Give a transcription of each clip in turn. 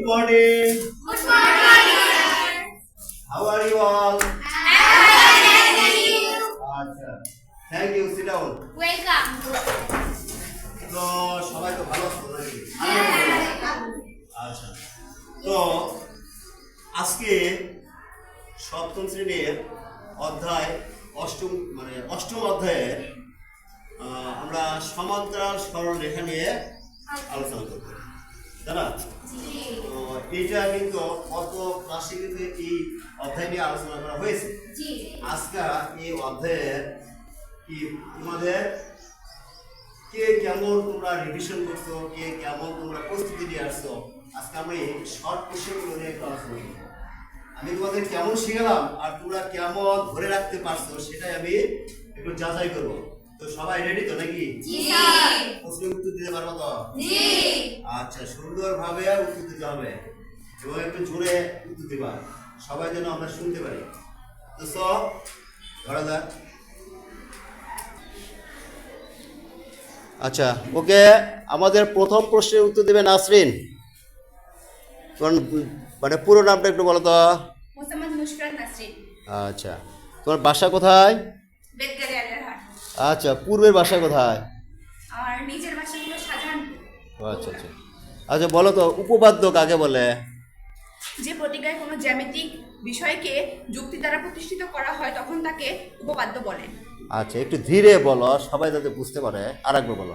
morning. Good morning, sir. How are you all? Thank you. আচ্ছা, thank you. Sit down. Welcome. তো সবাই তো ভালো আছো নাকি? আচ্ছা, তো আজকে সপ্তম শ্রেণীর অধ্যায় অষ্টম অধ্যায়ের আমরা সমান্তরাল সরলরেখা নিয়ে আলোচনা করব, তাই না? তো এইটা কিন্তু গত ক্লাসে কিন্তু এই অধ্যায় নিয়ে আলোচনা করা হয়েছে। আজকে এই অধ্যায়ের কি তোমাদের কে কেমন তোমরা রিভিশন করছো, কে কেমন তোমরা প্রস্তুতি নিয়ে আসছো, আজকে আমরা এই শর্ট কোশ্চেনগুলো নিয়ে একটু আলোচনা করব। আমি তোমাদের কেমন শিখালাম আর তোমরা কেমন ধরে রাখতে পারছো সেটাই আমি একটু যাচাই করব। তো সবাই রেডি তো নাকি? প্রশ্নের উত্তর দিতে পারবো তো? আচ্ছা, সুন্দরভাবে উত্তর দিতে হবে এবং একটু জোরে উত্তর দিবা, সবাই যেন আমরা শুনতে পারি। তো সব ধরা যাক। আচ্ছা, ওকে, আমাদের প্রথম প্রশ্নের উত্তর দেবে নাসরিন। তোমার মানে পুরো নামটা একটু বলো তো। মোসাম্মদ মুশফিকুর নাসরিন। আচ্ছা, তোমার বাসা কোথায়? বেদগাড়ি আলারহাট। আচ্ছা, পূর্বের বাসা কোথায়? আর নিজের বাসা হলো শাহজাহানপুর। আচ্ছা আচ্ছা আচ্ছা, বলো তো উপপাদ্য কাকে বলে? যে প্রতিজ্ঞায় কোনো জ্যামিতিক বিষয়কে যুক্তি দ্বারা প্রতিষ্ঠিত করা হয় তখন তাকে উপপাদ্য বলে। আচ্ছা, একটু ধীরে বলো, সবাই যাতে বুঝতে পারে, আরেকবার বলো।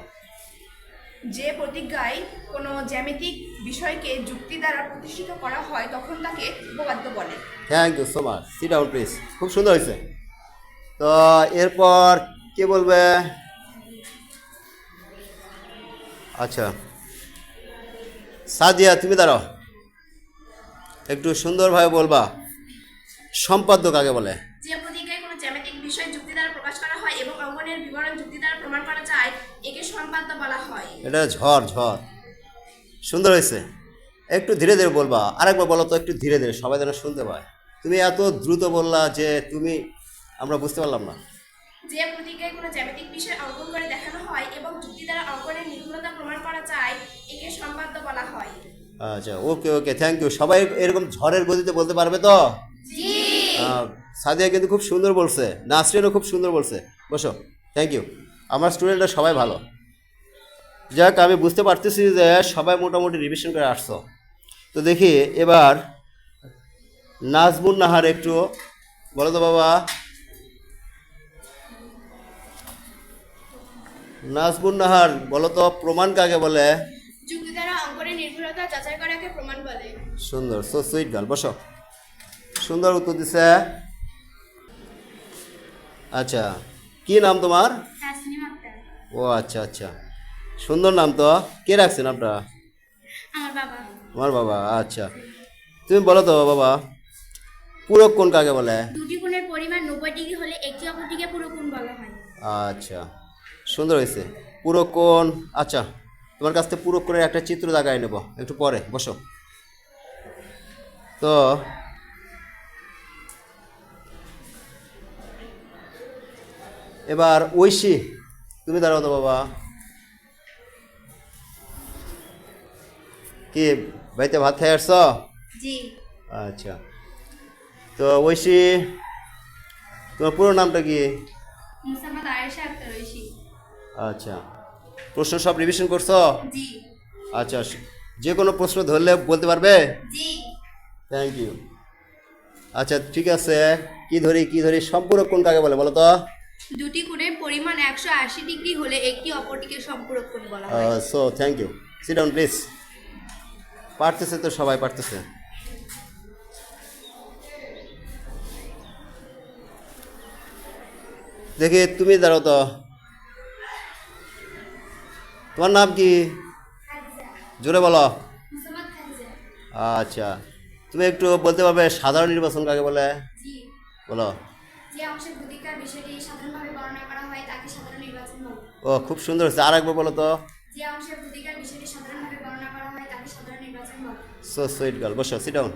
যে প্রতিজ্ঞায় কোনো জ্যামিতিক বিষয়কে যুক্তি দ্বারা প্রতিষ্ঠিত করা হয় তখন তাকে উপপাদ্য বলে। Thank you so much. Sit down please. খুব সুন্দর হয়েছে। তো এরপর কে বলবে? আচ্ছা, সাদিয়া তুমি দাঁড়াও, একটু সুন্দরভাবে বলবা সম্পাদ্য কাকে বলে? যে প্রতিজ্ঞায় কোনো জ্যামিতিক বিষয় যুক্তি দ্বারা প্রকাশ করা হয় এবং অঙ্কনের বিবরণ যুক্তি দ্বারা প্রমাণ করা যায় একে সম্পাদ্য বলা হয়। এটা ঝড় ঝড়, সুন্দর হয়েছে। একটু ধীরে ধীরে বলবা, আরেকবার বলো তো একটু ধীরে ধীরে, সবাই যেন শুনতে পায়। তুমি এত দ্রুত বললা যে আমরা বুঝতে পারলাম না। যে প্রতিজ্ঞায় কোনো জ্যামিতিক বিষয় অঙ্কন করে দেখানো হয় এবং যুক্তি দ্বারা অঙ্কনের নির্ভুলতা প্রমাণ করা যায় একে সম্পাদ্য বলা হয়। আচ্ছা, ওকে ওকে, থ্যাংক ইউ। সবাই এরকম ঝড়ের গতিতে বলতে পারবে তো? সাদিয়া কিন্তু খুব সুন্দর বলছে, নাসরিনও খুব সুন্দর বলছে। বসো, থ্যাংক ইউ। আমার স্টুডেন্টরা সবাই ভালো। যাক, আমি বুঝতে পারতেছি যে সবাই মোটামুটি রিভিশন করে আসছো। তো দেখি এবার নাজমুন নাহার একটু বলো তো বাবা। নাজমুন নাহার বলো তো প্রমাণ কাকে বলে? যুক্তি দ্বারা অঙ্কনের নির্ভুলতা যাচাই করাকে প্রমাণ বলে। সুন্দর, সো সুইট গার্ল। বসো, সুন্দর উত্তর দিছে। আচ্ছা, কি নাম তোমার? তাসনিম আক্তার। ও আচ্ছা আচ্ছা, সুন্দর নাম তো। কে রাখছে নামটা? আমার বাবা। তোমার বাবা। আচ্ছা, তুমি বলো তো বাবা পূরক কোণ কাকে বলে? দুটি কোণের পরিমাণ 90 ডিগ্রি হলে একটি অপরটিকে পূরক কোণ বলা হয়। আচ্ছা, সুন্দর হয়েছে। পূরক কোণ। আচ্ছা, তোমার কাছ থেকে পূরক কোণের একটা চিত্র দাগাই নেব একটু পরে। বসো। তো এবার ঐশী তুমি দাঁড়াও তো বাবা। কি বাড়িতে ভাত খেয়ে আসছ? জি। আচ্ছা, তো ঐশী তোমার পুরো নামটা কি? মোসাম্মদ আয়েশা আক্তার ঐশী। আচ্ছা, প্রশ্ন সব রিভিশন করছো? জি। আচ্ছা, যে কোনো প্রশ্ন ধরলে বলতে পারবে? জি। Thank you. আচ্ছা, ঠিক আছে, কি ধরি সম্পূরক কোণ কাকে বলে বলো তো? দুটি কোণের পরিমাণ 180 ডিগ্রি হলে একটি অপরটিকে সম্পূরক কোণ বলা হয়। So thank you. Sit down please. পারতেছে তো, সবাই পারতেছে। দেখি তুমি দাঁড়াও তো, তোমার নাম কি? জোরে বলো। মোসাম্মদ খাদিজা। আচ্ছা, তুমি একটু বলতে পারবে সাধারণ নির্বাচন কাকে বলে? জি। বলো। যে অংশের প্রতিকার বিষয়টি সাধারণভাবে বর্ণনা করা হয় তাকে সাধারণ নির্বাচন বলে। ও খুব সুন্দর হচ্ছে, আর একবার বলো তো। যে অংশের প্রতিকার বিষয়টি সাধারণভাবে বর্ণনা করা হয় তাকে সাধারণ নির্বাচন বলে। So sweet girl. বসো, সিট ডাউন।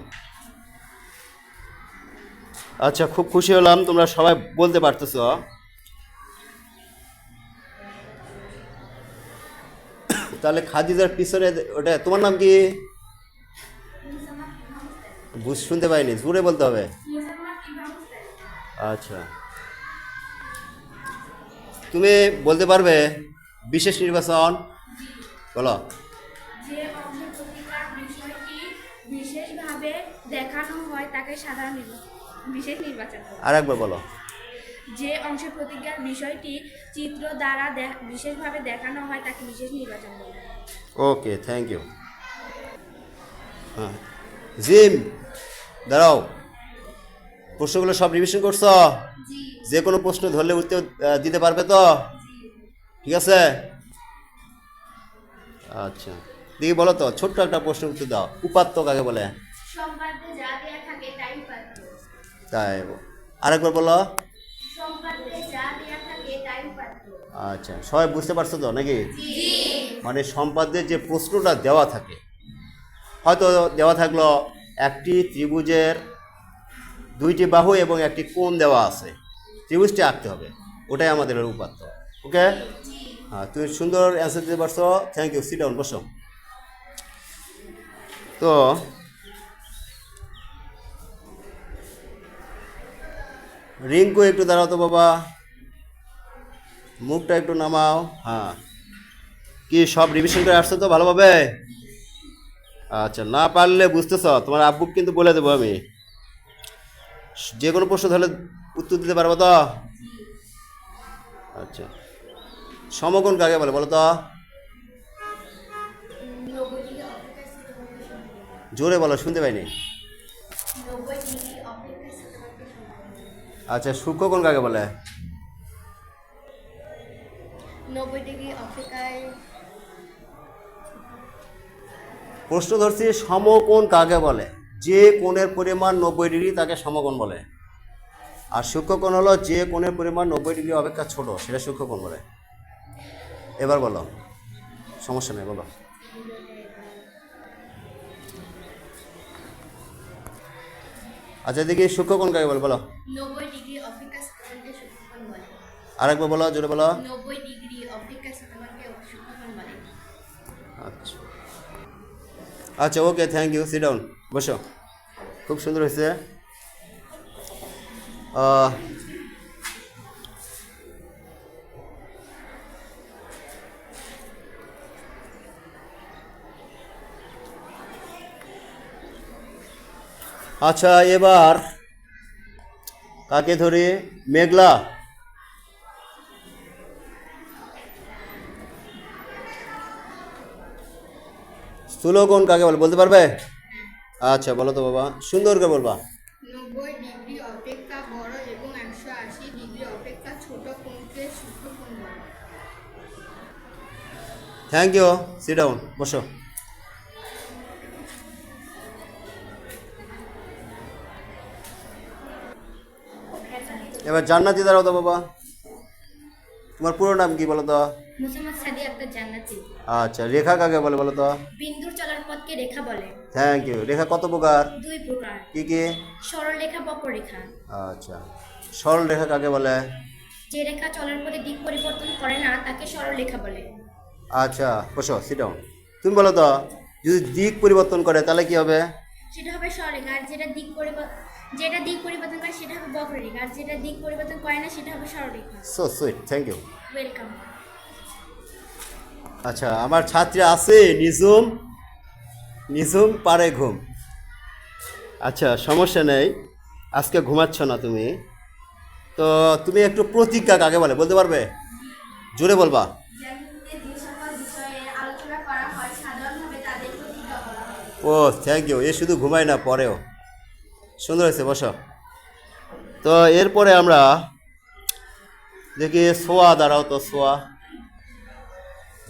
আচ্ছা, খুব খুশি হলাম তোমরা সবাই বলতে পারতেছো। তাহলে খাদিজার পিছনে ওটা তোমার নাম কি? শুনতে পাইনি, জোরে বলতে হবে। আচ্ছা, তুমি বলতে পারবে বিশেষ নির্বাচন বলো। যে অংশে প্রতিকার বিষয়টি বিশেষভাবে দেখানো হয় তাকে বিশেষ নির্বাচন বলে। আর একবার বলো। যে অংশে প্রতিজ্ঞার বিষয়টি চিত্র দ্বারা বিশেষভাবে দেখানো হয় তাকে বিশেষ নির্বাচন বলে। ওকে, থ্যাংক ইউ। হ্যাঁ, জিম দাঁড়াও, প্রশ্নগুলো সব রিভিশন করছো? যে কোনো প্রশ্ন ধরলে উত্তর দিতে পারবে তো? ঠিক আছে, আচ্ছা দেখি বলো তো, ছোট্ট একটা প্রশ্ন উত্তর দাও। উপাত্ত কাকে বলে? সম্পাদ্যে যা দেয়া থাকে তাই উপাত্ত। তাই, আরেকবার বলো। সম্পাদ্যে যা দেয়া থাকে তাই উপাত্ত। আচ্ছা, সবাই বুঝতে পারছো তো নাকি? মানে সম্পাদ্যের যে প্রশ্নটা দেওয়া থাকে, হয়তো দেওয়া থাকলো একটি ত্রিভুজের দুইটি বাহু এবং একটি কোণ দেওয়া আছে, ত্রিভুজটি আঁকতে হবে, ওটাই আমাদের উপাত্ত। ওকে, হ্যাঁ, তুমি সুন্দর অ্যান্সার দিতে পারছো, থ্যাংক ইউ। সিট ডাউন, বসো। তো রিঙ্কু একটু দাঁড়াও তো বাবা, মুখটা একটু নামাও। হ্যাঁ, কি সব রিভিশন করে আসছো তো ভালোভাবে? আচ্ছা, না পারলে বুঝতেছ, তোমার আব্বুকে কিন্তু বলে দেবো আমি। যে কোনো প্রশ্ন তাহলে উত্তর দিতে পারবো তো? আচ্ছা, সমকোণ কাকে বলে বলো তো? জোরে বলো, শুনতে পাইনি। আচ্ছা, সূক্ষ্মকোণ কাকে বলে? 90 ডিগ্রি অপেক্ষায়। প্রশ্ন ধরছি সমকোণ কাকে বলে? যে কোণের পরিমাণ 90 ডিগ্রি তাকে সমকোণ বলে। আর সূক্ষ্মকোণ হলো যে কোণের পরিমাণ 90 ডিগ্রি অপেক্ষা ছোট, সেটা সূক্ষ্মকোণ বলে। এবার বলো, সমস্যা নেই, বলো। আচ্ছা দেখি সূক্ষ্মকোণ কাকে বলে বলো। 90 ডিগ্রি অপেক্ষা স্থিতিকে সূক্ষ্মকোণ বলে। আরেকবার বলো, জোরে বলো। 90 ডিগ্রি অপেক্ষা স্থিতিকে সূক্ষ্মকোণ বলে। আচ্ছা আচ্ছা, ওকে, থ্যাংক ইউ। সিট ডাউন, বসো। খুব সুন্দর হয়েছে। আচ্ছা, এবার কাকে ধরি? মেঘলা। স্থূলকোণ কাকে বলে বলতে পারবে? আচ্ছা বলো তো বাবা, সুন্দর করে বলবা। 90 ডিগ্রি অপেক্ষা বড় এবং 180 ডিগ্রি অপেক্ষা ছোট কোণকে সূক্ষ্মকোণ বলে। Thank you. সিট ডাউন, বসো। এবার জান্নাতি দাঁড়াও তো বাবা। তোমার পুরো নাম কি বলো তো? মুহাম্মদ সাদি আক্তার জান্নাতি। আচ্ছা, রেখা কাকে বলে বলো তো? বিন্দুর চলার পথকে রেখা বলে। Thank you. রেখা কত প্রকার? 2 প্রকার। কি কি? সরল রেখা, বক্ররেখা। আচ্ছা, সরল রেখা কাকে বলে? যে রেখা চলার পথে দিক পরিবর্তন করে না তাকে সরল রেখা বলে। আচ্ছা, বসো, সিট ডাউন। তুমি বলো তো, যদি দিক পরিবর্তন করে তাহলে কি হবে? সেটা হবে সরলরেখা। আর যেটা দিক পরিবর্তন করে সেটা হবে বক্ররেখা। আর যেটা দিক পরিবর্তন করে না সেটা হবে সরলরেখা। So sweet, thank you. Welcome. আচ্ছা, আমার ছাত্রী আছে নিঝুম, নিঝুম পারে ঘুম। আচ্ছা, সমস্যা নেই, আজকে ঘুমাচ্ছ না তুমি তো। তুমি একটু প্রতিজ্ঞা কাকে বলে বলতে পারবে? জোরে বলবা। যে সকল বিষয়ে আলোচনা করা হয় সাধারণভাবে তাদের প্রতিজ্ঞা বলা হয়। ও থ্যাংক ইউ। এ শুধু ঘুমায় না, পরেও। সুন্দর হয়েছে, বসো। তো এরপরে আমরা দেখি সোয়া, দাঁড়াও তো, সোয়া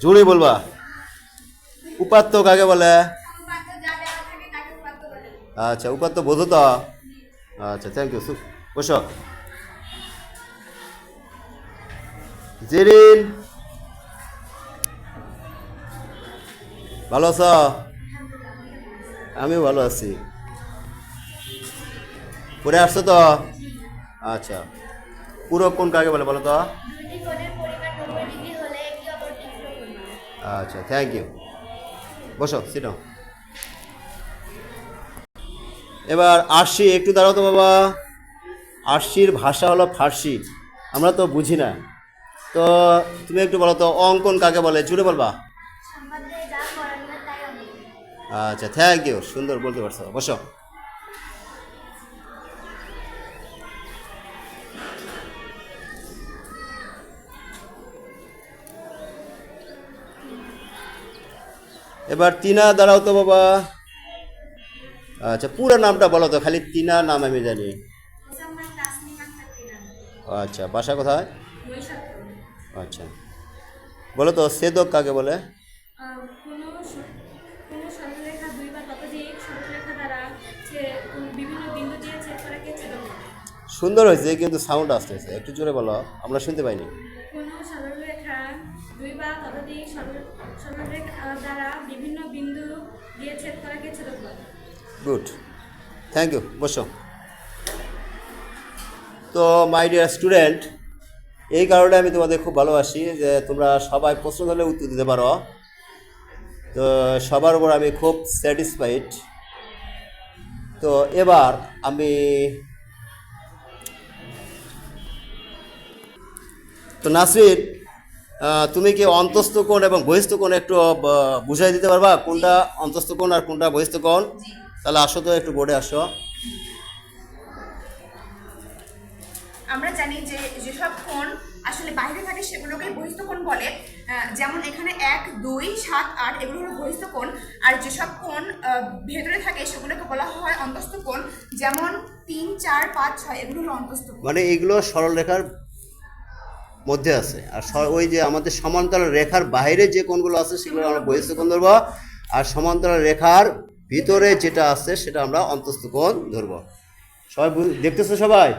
জোরে বলবা। উপাত্ত কাকে বলে? উপাত্ত যা দেওয়া থাকে তাকে উপাত্ত বলে। আচ্ছা, উপাত্ত বোঝো তো? আচ্ছা, থ্যাংক ইউ। বসো। জেরিন, ভালো আছো? আমিও ভালো আছি। পরে আসছো তো? আচ্ছা, পুরো কোণ কাকে বলে বলো তো? দুইটি কোণের পরিমাণ 90 ডিগ্রি হলে একে অপরকে পুরো কোণ বলে। আচ্ছা, থ্যাংক ইউ। বসো, সিট ডাউন। এবার আরশি, একটু দাঁড়াও তো বাবা। আরশির ভাষা হলো ফার্সি, আমরা তো বুঝি না। তো তুমি একটু বলো তো অঙ্কন কাকে বলে, জুড়ে বলবা। আচ্ছা, থ্যাংক ইউ, সুন্দর বলতে পারছো, বসো। এবার তিনা, দাঁড়াও তো বাবা। আচ্ছা, পুরো নামটা বলো তো, খালি তিনা নাম আমি জানি। আচ্ছা, বাসা কোথায়? আচ্ছা, বলো তো সেদক কাকে বলে? কোনো সরলরেখা দুই বা ততোধিক সরলরেখা দ্বারা বিভিন্ন বিন্দু দিয়ে ছেদ করাকে ছেদক বলে। সুন্দর হয়েছে, কিন্তু সাউন্ড আসতেছে, একটু জোরে বলো, আমরা শুনতে পাইনি। কোনো সরলরেখা দুই বা ততোধিক সরলরেখা দ্বারা বিভিন্ন বিন্দু দিয়ে ছেদ করাকে ছেদক বলে। গুড, থ্যাংক ইউ, বসো। তো মাই ডিয়ার স্টুডেন্ট, এই কারণে আমি তোমাদের খুব ভালোবাসি যে তোমরা সবাই প্রশ্ন ধরলে উত্তর দিতে পারো। তো সবার উপর আমি খুব স্যাটিসফাইড। তো এবার আমি তো নাসরিন, তুমি কি অন্তস্থ কোণ এবং বহিস্থ কোণ একটু বুঝাই দিতে পারবা, কোনটা অন্তস্থ কোণ আর কোনটা বহিস্থ কোণ? তাহলে আসো তো, একটু বোর্ডে আসো। আমরা জানি যে যেসব কোণ আসলে বাইরে থাকে সেগুলোকে বহিস্থ কোণ বলে। যেমন এখানে 1, 2, 7, 8 এগুলো হলো বহিস্থ কোণ। আর যেসব কোণ ভেতরে থাকে সেগুলোকে বলা হয় অন্তস্থ কোণ। যেমন 3, 4, 5, 6 এগুলো হলো অন্তস্থ কোণ। মানে এগুলো সরলরেখার মধ্যে আছে, আর ওই যে আমাদের সমান্তরাল রেখার বাইরে যে কোণগুলো আছে সেগুলো আমরা বহিস্থ কোণ ধরবো, আর সমান্তরাল রেখার ভিতরে যেটা আছে সেটা আমরা অন্তস্থ কোণ ধরবো। সবাই দেখতেছো সবাই?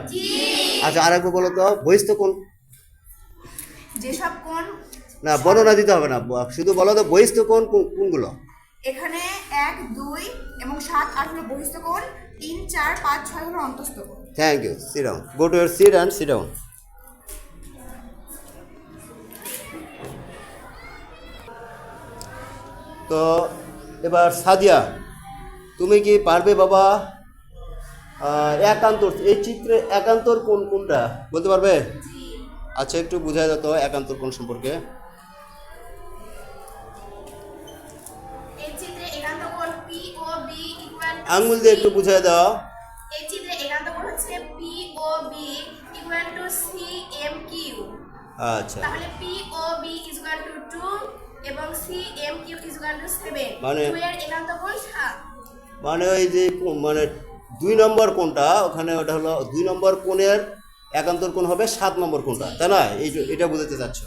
আচ্ছা, আরেকবার বলো তো বহিস্থ কোণ। যেসব কোণ না, বর্ণনা দিতে হবে না, শুধু বলো তো বহিস্থ কোণ কোনগুলো। এখানে 1, 2 এবং 7, 8 হলো বহিস্থ কোণ, 3, 4, 5, 6 হলো অন্তস্থ কোণ। Thank you, sit down, go to your seat and sit down. তো এবার সাদিয়া, তুমি কি পারবে বাবা একান্তর, এই চিত্রে একান্তর কোণ কোনটা বলতে পারবে? আচ্ছা, একটু বুঝাই দাও তো একান্তর কোণ সম্পর্কে। এই চিত্রে একান্ত কোণ POB ইকুয়াল আঙ্গুল দিয়ে একটু বুঝাই দাও। এই চিত্রে একান্ত কোণ হচ্ছে POB ইকুয়াল টু CMQ। আচ্ছা, তাহলে POB ইকুয়াল টু 2 এবং CMQ ইকুয়াল টু 7। মানে- 2 এর একান্ত কোণ 7। মানে ওই যে মানে 2 নম্বর কোণটা ওখানে, ওটা হলো 2 নম্বর কোণের একান্তর কোণ হবে 7 নম্বর কোণটা, তাই না? এটা বুঝাতে চাচ্ছ।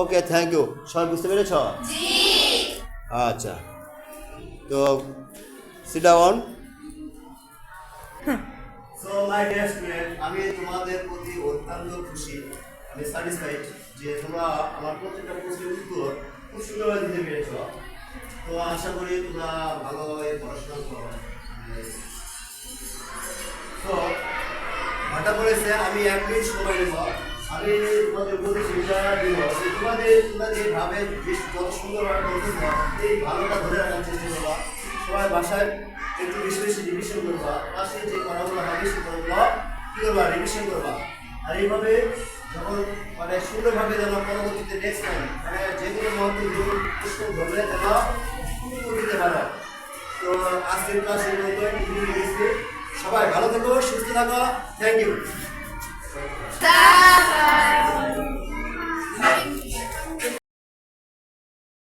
ওকে, থ্যাংক ইউ, সবাই বুঝতে পেরেছ? আচ্ছা, তো sit down. So my dear student, আমি তোমাদের প্রতি অত্যন্ত খুশি, আমি স্যাটিসফাইড যে তোমরা আমার প্রত্যেকটা প্রশ্নের উত্তর খুব সুন্দরভাবে দিতে পেরেছ। তো আশা করি তোমরা ভালোভাবে পড়াশোনা করো। তো ভাটা পড়েছে, আমি 1 মিনিট সময় নেব। আমি তোমাদের প্রতি চিন্তা দিব যে তোমরা যেভাবে যত সুন্দরভাবে পড়তেছ এই ভালোটা ধরে রাখার চেষ্টা করবা। সবাই বাসায় একটু বেশি বেশি রিভিশন করবা, ক্লাসে যে পড়াগুলো হবে সে পড়াগুলো কী করবা, রিভিশন করবা। আর এইভাবে যখন মানে সুন্দরভাবে যেন পরবর্তীতে নেক্সট টাইম মানে যেগুলো মহত্ব প্রশ্ন ধরলে যেন উত্তর দিতে পারো। তো আজকের ক্লাস এই পর্যন্ত। সবাই ভালো থেকো, সুস্থ থাকো, থ্যাংক ইউ।